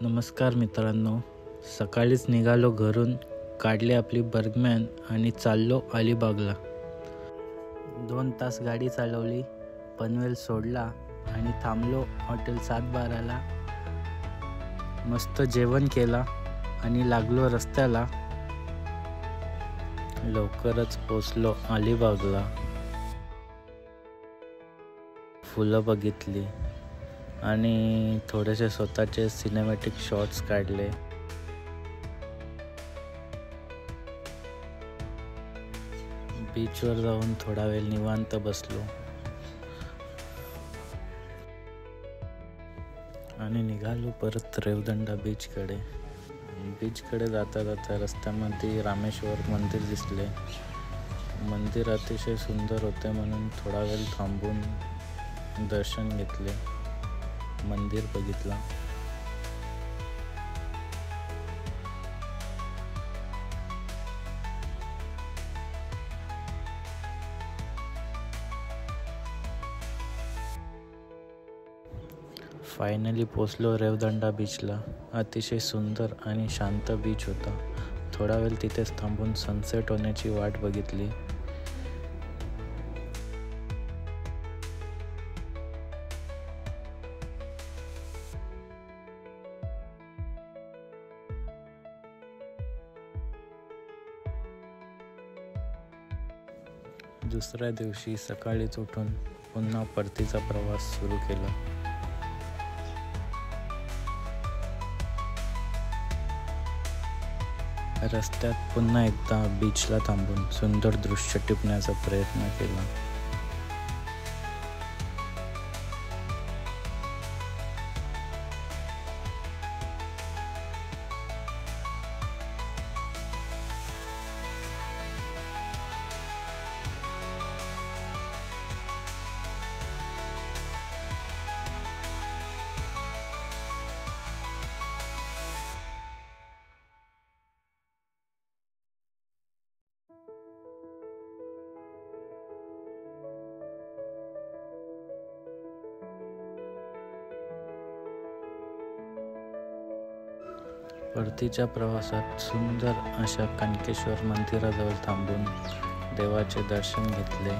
नमस्कार मित्रांनो, सकाळीच निघालो घरून, काढली आपली बर्गमॅन आणि चाललो अलिबागला. 2 तास गाडी चालवली, पनवेल सोडला आणि थांबलो हॉटेल 712ला. मस्त जेवण केला आणि लागलो रस्त्याला. लवकरच पोचलो अलिबागला. फुलं बघितली आणि थोडेसे स्वतःचे सिनेमॅटिक शॉट्स काढले. बीचवर जाऊन थोडा वेळ निवांत बसलो आणि निघालो परत रेवदंडा बीचकडे. बीचकडे जाता जाता रस्त्यामध्ये रामेश्वर मंदिर दिसले. मंदिर अतिशय सुंदर होते म्हणून थोडा वेळ थांबून दर्शन घेतले, मंदिर बघितला. फायनली पोचलो रेवदंडा बीचला. अतिशय सुंदर आणि शांत बीच होता. थोडा वेळ तिथेच थांबून सनसेट होण्याची वाट बघितली. दुसऱ्या दिवशी सकाळीच उठून पुन्हा परतीचा प्रवास सुरू केला. रस्त्यात पुन्हा एकदा बीचला थांबून सुंदर दृश्य टिपण्याचा प्रयत्न केला. परतीच्या प्रवासात सुंदर अशा कनकेश्वर मंदिराजवळ थांबून देवाचे दर्शन घेतले.